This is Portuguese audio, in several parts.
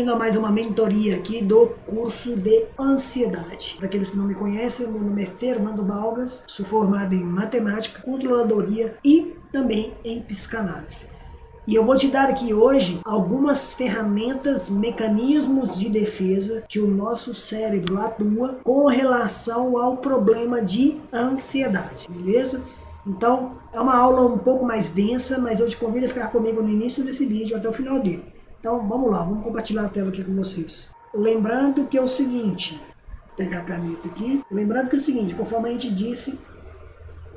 bem-vindo a mais uma mentoria aqui do curso de ansiedade. Para aqueles que não me conhecem, meu nome é Fernando Balgas, sou formado em matemática, controladoria e também em psicanálise. E eu vou te dar aqui hoje algumas ferramentas, mecanismos de defesa que o nosso cérebro atua com relação ao problema de ansiedade, beleza? Então, é uma aula um pouco mais densa, mas eu te convido a ficar comigo no início desse vídeo até o final dele. Então, vamos lá, vamos compartilhar a tela aqui com vocês. Lembrando que é o seguinte, vou pegar a caneta aqui. Lembrando que é o seguinte, conforme a gente disse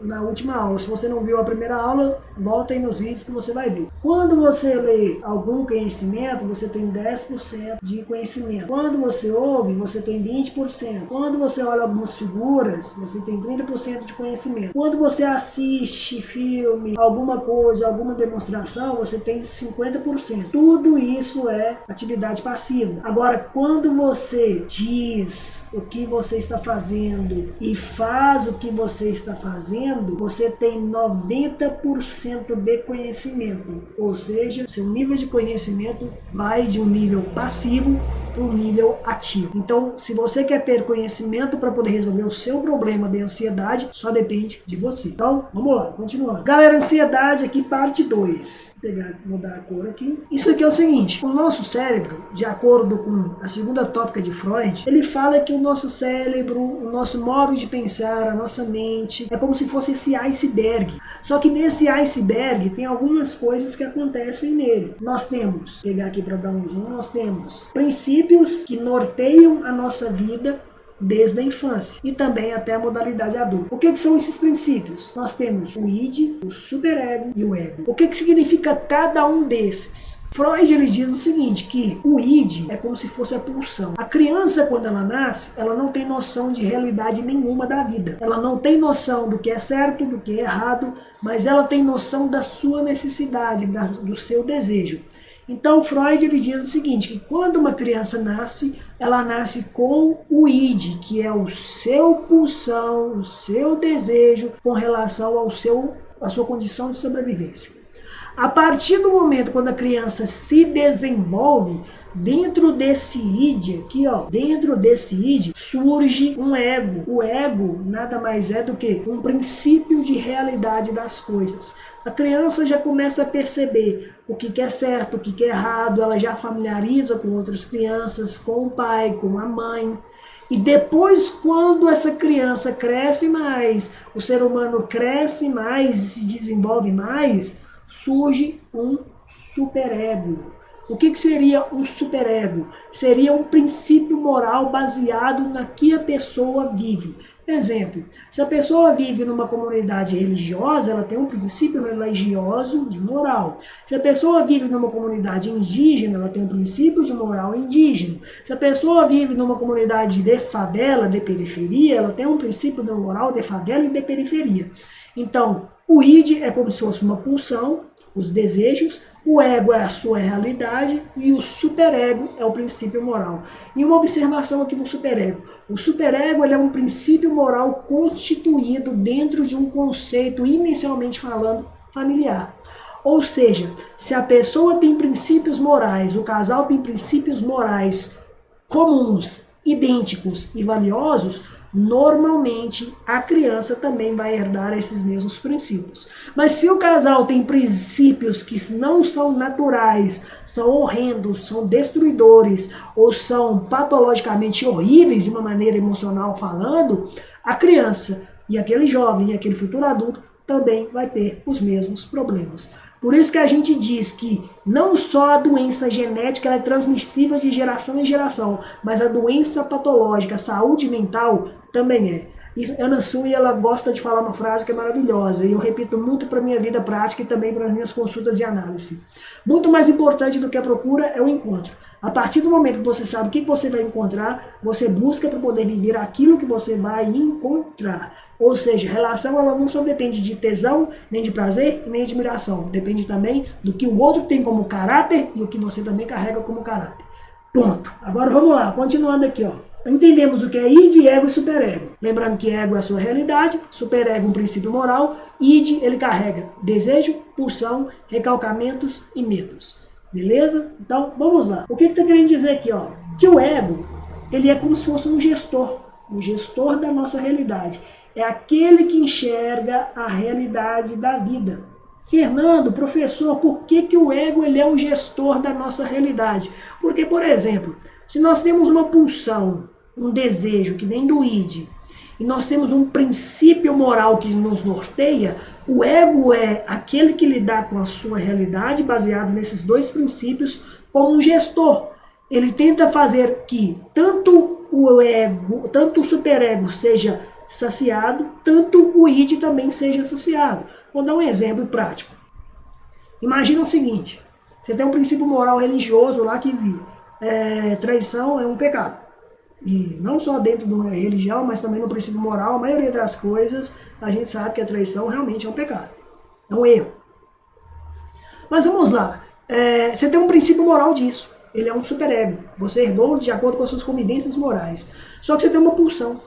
na última aula, se você não viu a primeira aula, volta aí nos vídeos que você vai ver. Quando você lê algum conhecimento, você tem 10% de conhecimento. Quando você ouve, você tem 20%. Quando você olha algumas figuras, você tem 30% de conhecimento. Quando você assiste filme, alguma coisa, alguma demonstração, você tem 50%. Tudo isso é atividade passiva. Agora, quando você diz o que você está fazendo e faz o que você está fazendo, você tem 90% de conhecimento, ou seja, seu nível de conhecimento vai de um nível passivo para um nível ativo. Então, se você quer ter conhecimento para poder resolver o seu problema de ansiedade, só depende de você. Então, vamos lá, continuando. Galera, ansiedade aqui, parte 2. Vou pegar, mudar a cor aqui. Isso aqui é o seguinte, o nosso cérebro, de acordo com a segunda tópica de Freud, ele fala que o nosso cérebro, o nosso modo de pensar, a nossa mente, é como se fosse esse iceberg. Só que nesse iceberg tem algumas coisas que acontecem nele. Nós temos, vou pegar aqui para dar um zoom, nós temos princípios que norteiam a nossa vida desde a infância e também até a modalidade adulta. O que são esses princípios? Nós temos o id, o superego e o ego. O que significa cada um desses? Freud ele diz o seguinte, que o id é como se fosse a pulsão. A criança, quando ela nasce, ela não tem noção de realidade nenhuma da vida. Ela não tem noção do que é certo, do que é errado, mas ela tem noção da sua necessidade, do seu desejo. Então, Freud ele diz o seguinte, que quando uma criança nasce, ela nasce com o id, que é o seu pulsão, o seu desejo com relação à sua condição de sobrevivência. A partir do momento quando a criança se desenvolve, dentro desse id aqui, ó, dentro desse id surge um ego. O ego nada mais é do que um princípio de realidade das coisas. A criança já começa a perceber o que é certo, o que é errado, ela já familiariza com outras crianças, com o pai, com a mãe. E depois, quando essa criança cresce mais, o ser humano cresce mais, se desenvolve mais, surge um superego. O que seria um superego? Seria um princípio moral baseado na que a pessoa vive. Exemplo, se a pessoa vive numa comunidade religiosa, ela tem um princípio religioso de moral. Se a pessoa vive numa comunidade indígena, ela tem um princípio de moral indígena. Se a pessoa vive numa comunidade de favela, de periferia, ela tem um princípio de moral de favela e de periferia. Então, o id é como se fosse uma pulsão, os desejos, o ego é a sua realidade e o superego é o princípio moral. E uma observação aqui do superego. O superego ele é um princípio moral constituído dentro de um conceito, inicialmente falando, familiar. Ou seja, se a pessoa tem princípios morais, o casal tem princípios morais comuns, idênticos e valiosos, normalmente a criança também vai herdar esses mesmos princípios. Mas se o casal tem princípios que não são naturais, são horrendos, são destruidores ou são patologicamente horríveis de uma maneira emocional falando, a criança e aquele jovem e aquele futuro adulto também vai ter os mesmos problemas. Por isso que a gente diz que não só a doença genética ela é transmissível de geração em geração, mas a doença patológica, a saúde mental também é. E Ana Sui, ela gosta de falar uma frase que é maravilhosa, e eu repito muito para a minha vida prática e também para as minhas consultas de análise. Muito mais importante do que a procura é o encontro. A partir do momento que você sabe o que você vai encontrar, você busca para poder viver aquilo que você vai encontrar. Ou seja, relação ela não só depende de tesão, nem de prazer, nem de admiração. Depende também do que o outro tem como caráter e o que você também carrega como caráter. Ponto. Agora vamos lá, continuando aqui, ó. Entendemos o que é id, ego e superego. Lembrando que ego é a sua realidade, superego um princípio moral, id ele carrega desejo, pulsão, recalcamentos e medos. Beleza? Então, vamos lá. O que está querendo dizer aqui? Ó? Que o ego, ele é como se fosse um gestor da nossa realidade. É aquele que enxerga a realidade da vida. Fernando, professor, por que o ego ele é o gestor da nossa realidade? Porque, por exemplo, se nós temos uma pulsão, um desejo que vem do id, e nós temos um princípio moral que nos norteia, o ego é aquele que lida com a sua realidade baseado nesses dois princípios como um gestor. Ele tenta fazer que tanto o superego seja saciado, tanto o id também seja saciado. Vou dar um exemplo prático. Imagina o seguinte, você tem um princípio moral religioso lá que traição é um pecado. E não só dentro da religião, mas também no princípio moral, a maioria das coisas, a gente sabe que a traição realmente é um pecado. É um erro. Mas vamos lá. Você tem um princípio moral disso. Ele é um superego. Você herdou de acordo com as suas convivências morais. Só que você tem uma pulsão,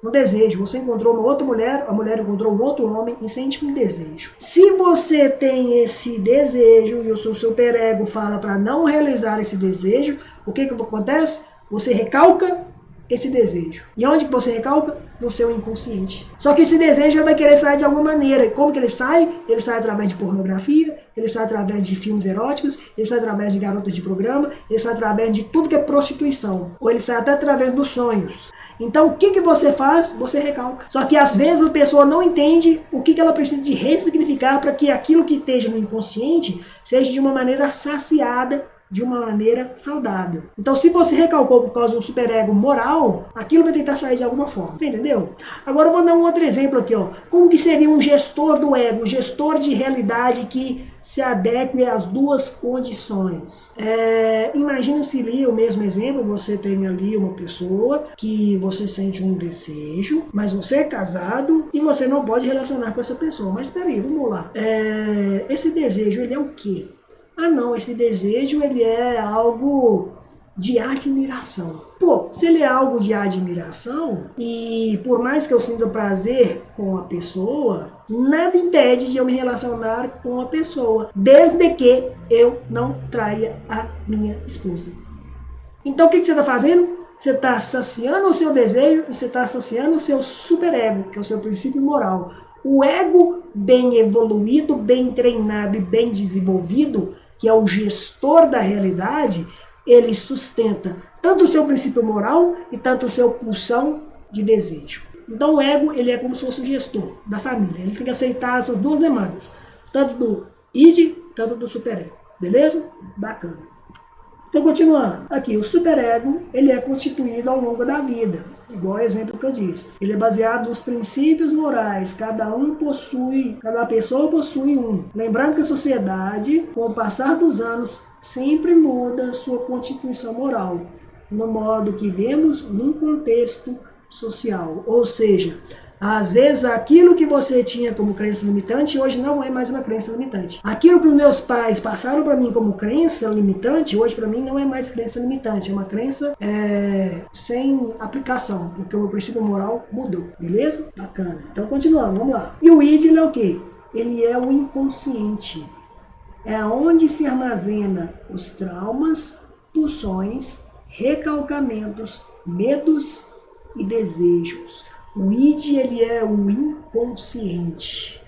um desejo. Você encontrou uma outra mulher, a mulher encontrou um outro homem e sente um desejo. Se você tem esse desejo e o seu superego fala para não realizar esse desejo, o que acontece? Você recalca esse desejo. E onde que você recalca? No seu inconsciente. Só que esse desejo vai querer sair de alguma maneira. Como que ele sai? Ele sai através de pornografia, ele sai através de filmes eróticos, ele sai através de garotas de programa, ele sai através de tudo que é prostituição. Ou ele sai até através dos sonhos. Então, o que você faz? Você recalca. Só que às vezes a pessoa não entende o que ela precisa de ressignificar para que aquilo que esteja no inconsciente seja de uma maneira saciada, de uma maneira saudável. Então, se você recalcou por causa de um superego moral, aquilo vai tentar sair de alguma forma. Você entendeu? Agora eu vou dar um outro exemplo aqui. Ó. Como que seria um gestor do ego, um gestor de realidade que se adeque às duas condições? Imagina se ali, o mesmo exemplo, você tem ali uma pessoa que você sente um desejo, mas você é casado e você não pode relacionar com essa pessoa. Mas peraí, vamos lá. Esse desejo, ele é o quê? Ah não, esse desejo ele é algo de admiração. Pô, se ele é algo de admiração, e por mais que eu sinta prazer com a pessoa, nada impede de eu me relacionar com a pessoa, desde que eu não traia a minha esposa. Então o que você está fazendo? Você está saciando o seu desejo e você está saciando o seu superego, que é o seu princípio moral. O ego bem evoluído, bem treinado e bem desenvolvido, que é o gestor da realidade, ele sustenta tanto o seu princípio moral e tanto o seu pulsão de desejo. Então o ego ele é como se fosse o gestor da família. Ele tem que aceitar essas duas demandas, tanto do id, tanto do superego. Beleza? Bacana. Então continuando. Aqui, o superego ele é constituído ao longo da vida. Igual o exemplo que eu disse. Ele é baseado nos princípios morais. Cada pessoa possui um. Lembrando que a sociedade, com o passar dos anos, sempre muda sua constituição moral, no modo que vemos num contexto social. Ou seja, às vezes aquilo que você tinha como crença limitante, hoje não é mais uma crença limitante. Aquilo que os meus pais passaram para mim como crença limitante, hoje para mim não é mais crença limitante. É uma crença sem aplicação, porque o meu princípio moral mudou. Beleza? Bacana. Então continuando, vamos lá. E o id ele é o quê? Ele é o inconsciente. É onde se armazena os traumas, pulsões, recalcamentos, medos e desejos. O id ele é o inconsciente.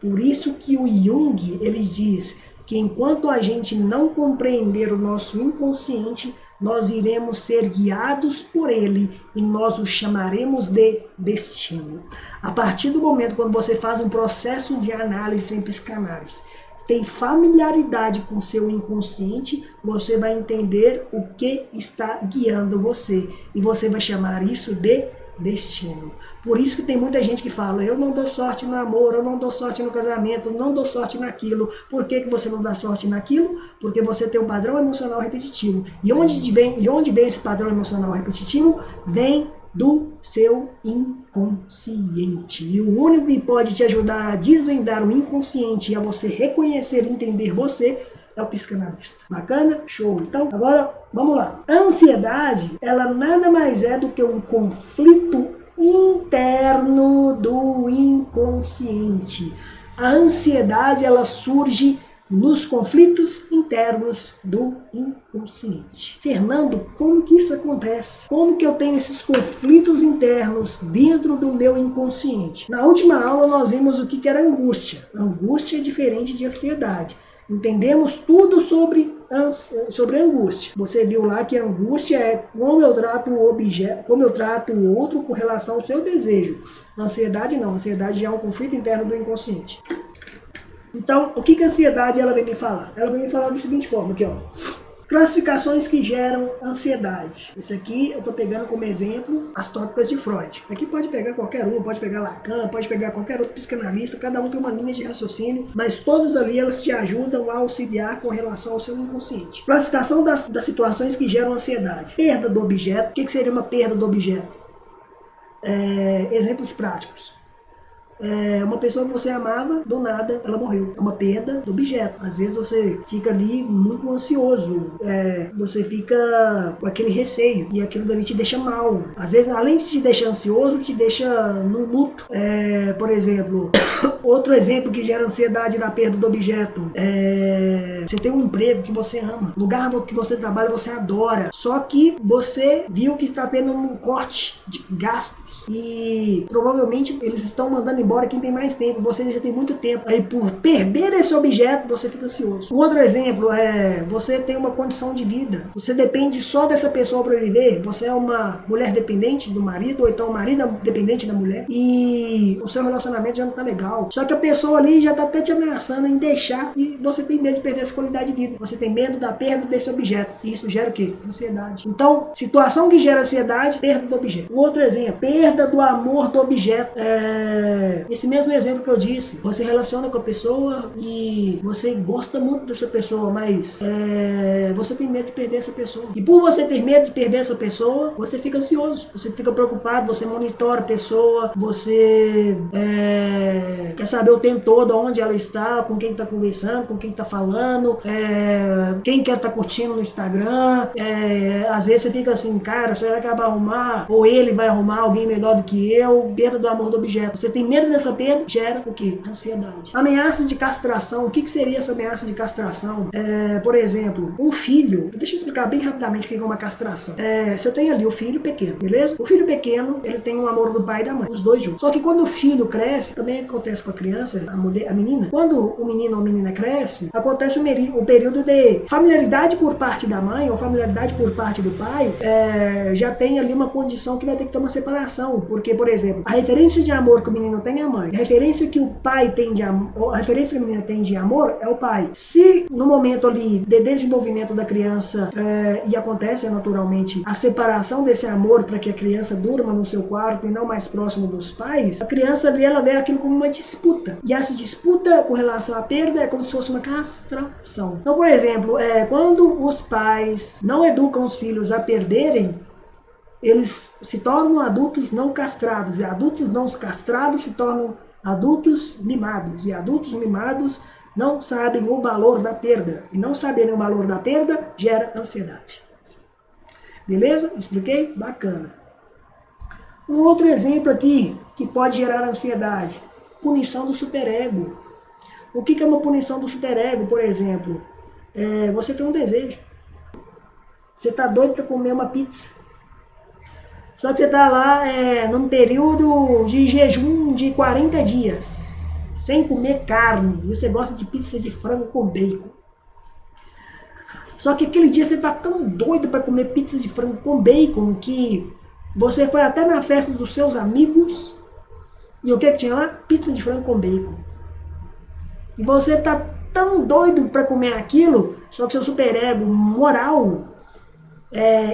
Por isso que o Jung ele diz que enquanto a gente não compreender o nosso inconsciente, nós iremos ser guiados por ele e nós o chamaremos de destino. A partir do momento quando você faz um processo de análise em psicanálise, tem familiaridade com seu inconsciente, você vai entender o que está guiando você e você vai chamar isso de destino. Por isso que tem muita gente que fala, eu não dou sorte no amor, eu não dou sorte no casamento, eu não dou sorte naquilo. Por que você não dá sorte naquilo? Porque você tem um padrão emocional repetitivo. E onde vem esse padrão emocional repetitivo? Vem do seu inconsciente. E o único que pode te ajudar a desvendar o inconsciente e a você reconhecer e entender você é o psicanalista. Bacana? Show. Então, agora, vamos lá. A ansiedade, ela nada mais é do que um conflito interno do inconsciente. A ansiedade, ela surge nos conflitos internos do inconsciente. Fernando, como que isso acontece? Como que eu tenho esses conflitos internos dentro do meu inconsciente? Na última aula nós vimos o que era angústia. Angústia é diferente de ansiedade. Entendemos tudo sobre angústia. Você viu lá que a angústia é como eu trato o objeto, como eu trato o outro com relação ao seu desejo. Ansiedade não. Ansiedade é um conflito interno do inconsciente. Então, o que a ansiedade ela vem me falar? Ela vem me falar da seguinte forma, aqui ó. Classificações que geram ansiedade. Isso aqui eu estou pegando como exemplo as tópicas de Freud. Aqui pode pegar qualquer um, pode pegar Lacan, pode pegar qualquer outro psicanalista, cada um tem uma linha de raciocínio, mas todos ali elas te ajudam a auxiliar com relação ao seu inconsciente. Classificação das situações que geram ansiedade. Perda do objeto. O que seria uma perda do objeto? Exemplos práticos. Uma pessoa que você amava, do nada, ela morreu. É uma perda do objeto. Às vezes você fica ali muito ansioso, você fica com aquele receio, e aquilo dali te deixa mal. Às vezes, além de te deixar ansioso, te deixa no luto. Por exemplo, outro exemplo que gera ansiedade na perda do objeto. Você tem um emprego que você ama, lugar que você trabalha você adora, só que você viu que está tendo um corte de gastos, e provavelmente eles estão mandando embora quem tem mais tempo, você já tem muito tempo. Aí por perder esse objeto, você fica ansioso. Um outro exemplo é, você tem uma condição de vida, você depende só dessa pessoa para viver, você é uma mulher dependente do marido, ou então o marido é dependente da mulher, e o seu relacionamento já não tá legal. Só que a pessoa ali já tá até te ameaçando em deixar, e você tem medo de perder essa qualidade de vida. Você tem medo da perda desse objeto. E isso gera o quê? Ansiedade. Então, situação que gera ansiedade, perda do objeto. Um outro exemplo, perda do amor do objeto. Esse mesmo exemplo que eu disse, você relaciona com a pessoa e você gosta muito dessa pessoa, mas você tem medo de perder essa pessoa. E por você ter medo de perder essa pessoa, você fica ansioso, você fica preocupado, você monitora a pessoa, você quer saber o tempo todo onde ela está, com quem está conversando, com quem está falando, quem quer estar curtindo no Instagram. Às vezes você fica assim, cara, será que ela vai arrumar? Ou ele vai arrumar alguém melhor do que eu? Perda do amor do objeto. Você tem medo dessa perda, gera o que? Ansiedade. Ameaça de castração. O que seria essa ameaça de castração? Por exemplo, um filho. Deixa eu explicar bem rapidamente o que é uma castração. Você tem ali o filho pequeno, beleza? O filho pequeno, ele tem o amor do pai e da mãe, os dois juntos. Só que quando o filho cresce, também acontece com a criança, a menina. Quando o menino ou a menina cresce, acontece o período de familiaridade por parte da mãe ou familiaridade por parte do pai. Já tem ali uma condição que vai ter que ter uma separação. Porque, por exemplo, a referência de amor que o menino tem é a mãe. A referência que o pai tem de amor, a referência que a menina tem de amor é o pai. Se no momento ali de desenvolvimento da criança e acontece naturalmente a separação desse amor para que a criança durma no seu quarto e não mais próximo dos pais, a criança ali ela vê aquilo como uma disputa. E essa disputa com relação à perda é como se fosse uma castração. Então, por exemplo, quando os pais não educam os filhos a perderem, eles se tornam adultos não castrados, e adultos não castrados se tornam adultos mimados, e adultos mimados não sabem o valor da perda, e não saberem o valor da perda gera ansiedade. Beleza? Expliquei? Bacana. Um outro exemplo aqui que pode gerar ansiedade, punição do superego. O que é uma punição do superego, por exemplo? Você tem um desejo, você está doido para comer uma pizza. Só que você está lá num período de jejum de 40 dias, sem comer carne, e você gosta de pizza de frango com bacon. Só que aquele dia você está tão doido para comer pizza de frango com bacon que você foi até na festa dos seus amigos e o que tinha lá? Pizza de frango com bacon. E você está tão doido para comer aquilo, só que seu superego moral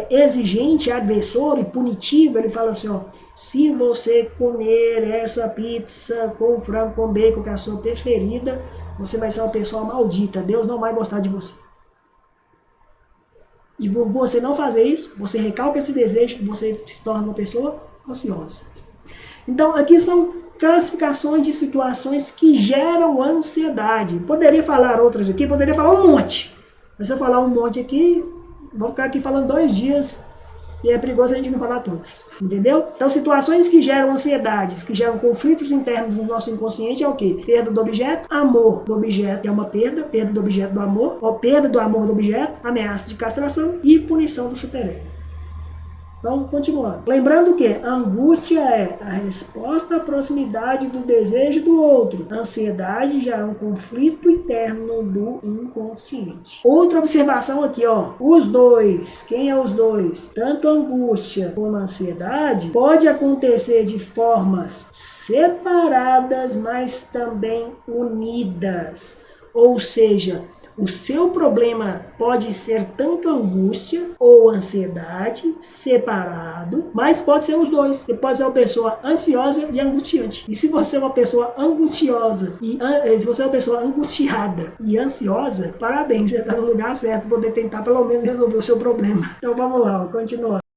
exigente, agressor e punitivo, ele fala assim, ó, se você comer essa pizza com frango com bacon, que é a sua preferida, você vai ser uma pessoa maldita, Deus não vai gostar de você. E por você não fazer isso, você recalca esse desejo, você se torna uma pessoa ansiosa. Então aqui são classificações de situações que geram ansiedade. Poderia falar outras aqui, poderia falar um monte, mas se eu falar um monte aqui, vou ficar aqui falando 2 dias e é perigoso a gente não falar todas, entendeu? Então, situações que geram ansiedades, que geram conflitos internos no nosso inconsciente é o quê? Perda do objeto, amor do objeto é uma perda do objeto do amor, ou perda do amor do objeto, ameaça de castração e punição do superego. Então, continuando. Lembrando que a angústia é a resposta à proximidade do desejo do outro. A ansiedade já é um conflito interno do inconsciente. Outra observação aqui, ó. Os dois. Quem é os dois? Tanto a angústia como a ansiedade pode acontecer de formas separadas, mas também unidas. Ou seja, o seu problema pode ser tanto angústia ou ansiedade separado, mas pode ser os dois. Você pode ser uma pessoa ansiosa e angustiante. E se você é uma pessoa angustiosa se você é uma pessoa angustiada e ansiosa, parabéns, você está no lugar certo para poder tentar pelo menos resolver o seu problema. Então vamos lá, continuando.